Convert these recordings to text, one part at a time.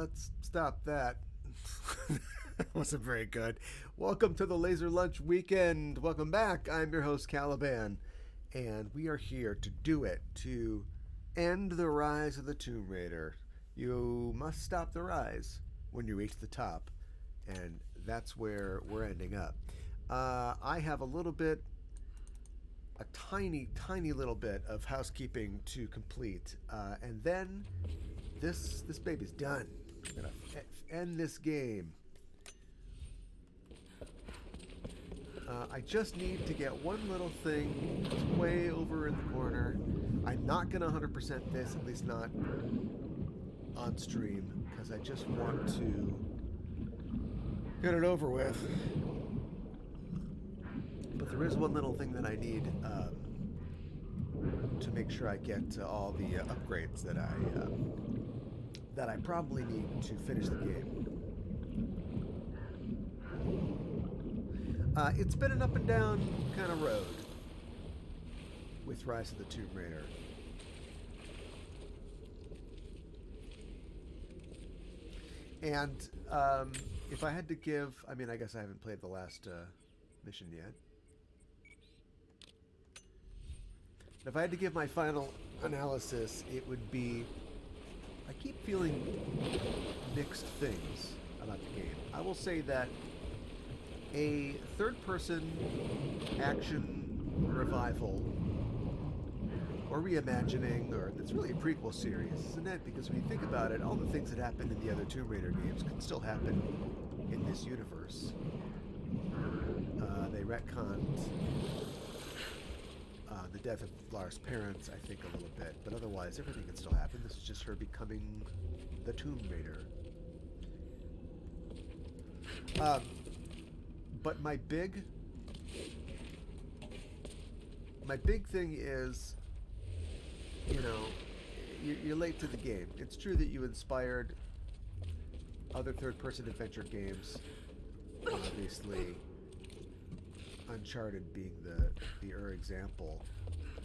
Let's stop that. That wasn't very good. Welcome to the Laser Lunch Weekend. Welcome back. I'm your host, Caliban, and we are here to do it, to end the rise of the Tomb Raider. You must stop the rise when you reach the top, and that's where we're ending up. I have a tiny little bit of housekeeping to complete, and then this baby's done. I'm gonna end this game. I just need to get one little thing that's way over in the corner. I'm not gonna 100% this, at least not on stream, because I just want to get it over with. But there is one little thing that I need to make sure I get all the upgrades that I probably need to finish the game. It's been an up and down kind of road with Rise of the Tomb Raider. And if I had to give, I mean, I guess I haven't played the last mission yet. If I had to give my final analysis, it would be, I keep feeling mixed things about the game. I will say that a third-person action revival or reimagining, or it's really a prequel series, isn't it? Because when you think about it, all the things that happened in the other Tomb Raider games can still happen in this universe. They retconned the death of Lara's parents, I think, a little bit, but otherwise everything can still happen. This is just her becoming the Tomb Raider. But my big thing is, you know, you're late to the game. It's true that you inspired other third-person adventure games, obviously, Uncharted being the example.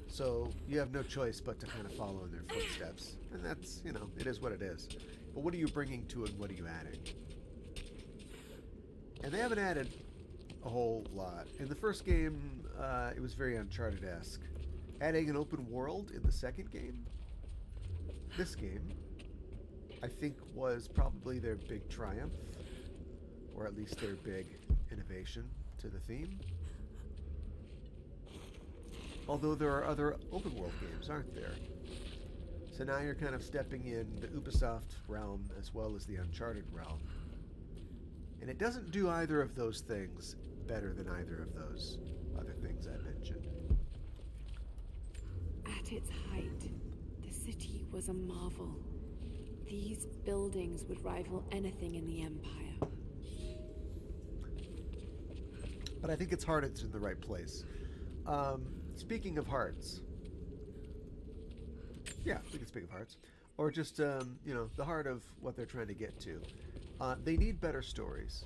So you have no choice but to kind of follow in their footsteps. And that's, you know, it is what it is. But what are you bringing to it and what are you adding? And they haven't added a whole lot. In the first game, it was very Uncharted-esque. Adding an open world in the second game, this game, I think was probably their big triumph, or at least their big innovation to the theme. Although there are other open world games, aren't there? So now you're kind of stepping in the Ubisoft realm as well as the Uncharted realm. And it doesn't do either of those things better than either of those other things I mentioned. At its height, the city was a marvel. These buildings would rival anything in the Empire. But I think its heart is in the right place. Speaking of hearts, yeah, we can speak of hearts, or just you know, the heart of what they're trying to get to. They need better stories.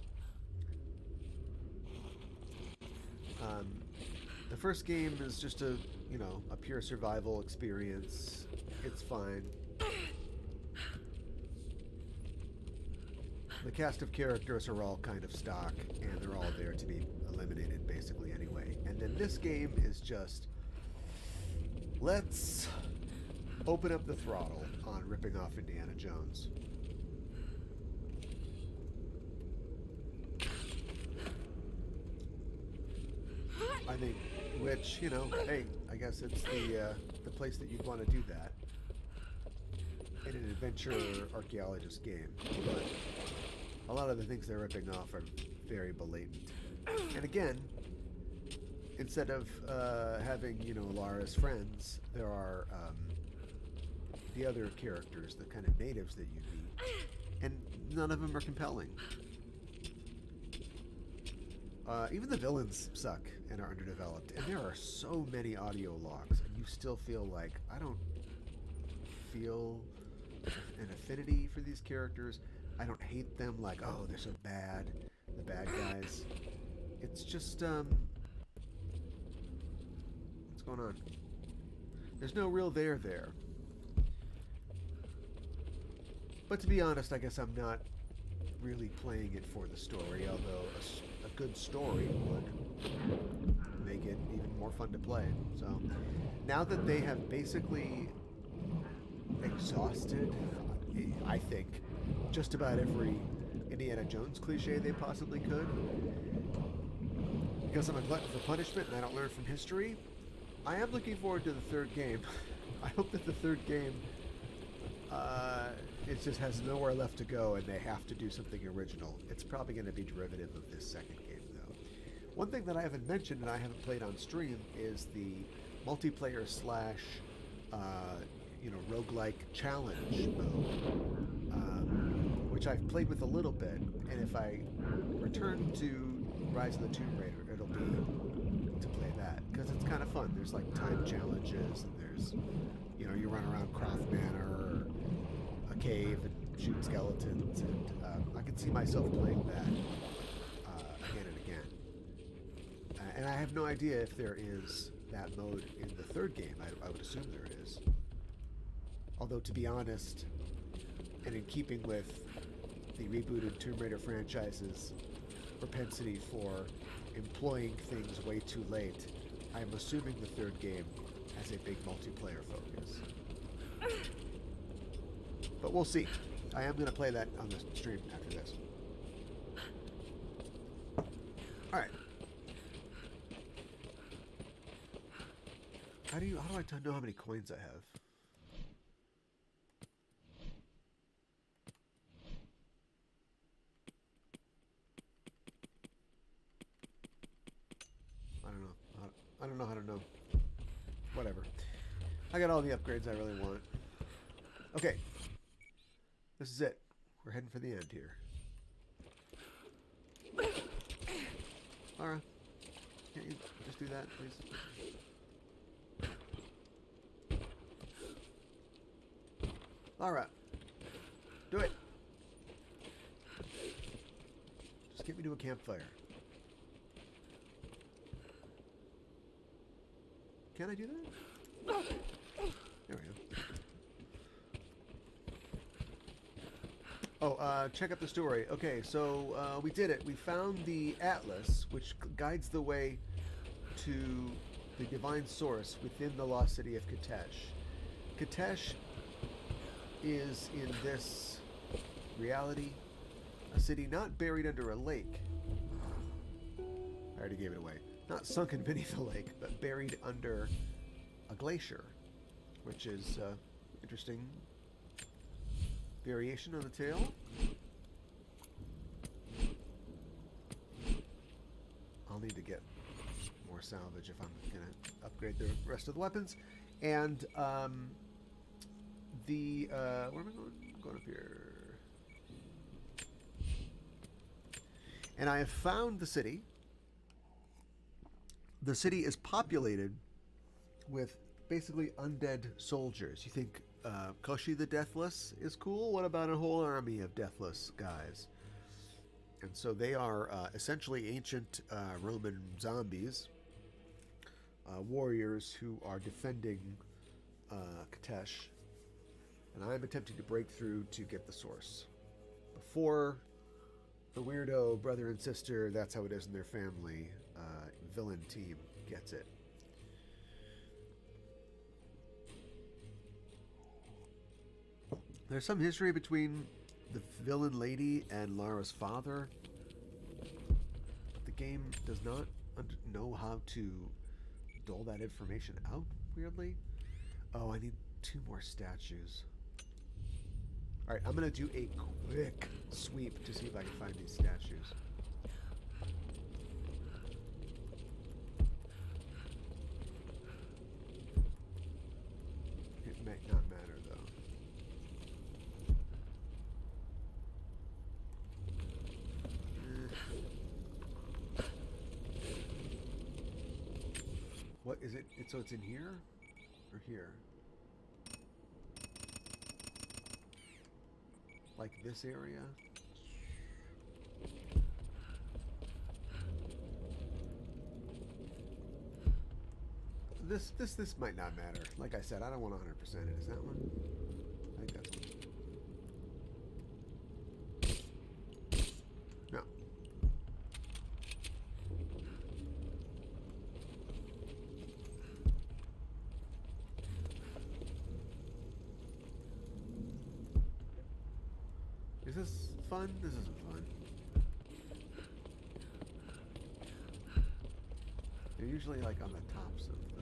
The first game is just a pure survival experience. It's fine. The cast of characters are all kind of stock, and they're all there to be eliminated basically anyway. And then this game is just, let's open up the throttle on ripping off Indiana Jones. I mean, which, you know, hey, I guess it's the place that you'd want to do that in an adventure archaeologist game. But a lot of the things they're ripping off are very blatant. And again, instead of having, you know, Lara's friends, there are the other characters, the kind of natives that you meet, and none of them are compelling. Even the villains suck and are underdeveloped, and there are so many audio logs, and you still feel like, I don't feel an affinity for these characters. I don't hate them like, oh, they're so bad, the bad guys. It's just, what's going on? There's no real there. But to be honest, I guess I'm not really playing it for the story, although a good story would make it even more fun to play. So now that they have basically exhausted, I think, just about every Indiana Jones cliche they possibly could, because I'm a glutton for punishment and I don't learn from history, I am looking forward to the third game. I hope that the third game, it just has nowhere left to go and they have to do something original. It's probably going to be derivative of this second game, though. One thing that I haven't mentioned and I haven't played on stream is the multiplayer slash, roguelike challenge mode, which I've played with a little bit. And if I return to Rise of the Tomb Raider, it'll be to play that because it's kind of fun. There's like time challenges and there's, you run around Croft Manor or a cave and shoot skeletons, and I can see myself playing that again and again. And I have no idea if there is that mode in the third game. I would assume there is. Although, to be honest, and in keeping with the rebooted Tomb Raider franchise's propensity for employing things way too late, I'm assuming the third game has a big multiplayer focus. But we'll see. I am going to play that on the stream after this. Alright. How do I know how many coins I have? I don't know how to know. Whatever. I got all the upgrades I really want. Okay. This is it. We're heading for the end here. Lara, can't you just do that, please? Lara, do it. Just get me to a campfire. Can I do that? There we go. Oh, check out the story. Okay, so we did it. We found the Atlas, which guides the way to the divine source within the lost city of Kitezh. Kitezh is, in this reality, a city not buried under a lake. I already gave it away. Not sunken beneath a lake, but buried under a glacier, which is interesting variation on the tale. I'll need to get more salvage if I'm going to upgrade the rest of the weapons. And where am I going? I'm going up here. And I have found the city. The city is populated with basically undead soldiers. You think Koshi the Deathless is cool? What about a whole army of deathless guys? And so they are essentially ancient Roman zombies, warriors who are defending Kitezh. And I'm attempting to break through to get the source before the weirdo brother and sister, that's how it is in their family, villain team gets it. There's some history between the villain lady and Lara's father, but the game does not know how to dole that information out, weirdly. Oh, I need 2 more statues. Alright, I'm going to do a quick sweep to see if I can find these statues. It may not matter, though. What is it? So it's in here? Or here? Like this area? This might not matter. Like I said, I don't want 100% it. Is that one? I think that's one. fun? This isn't fun. They're usually like on the tops of the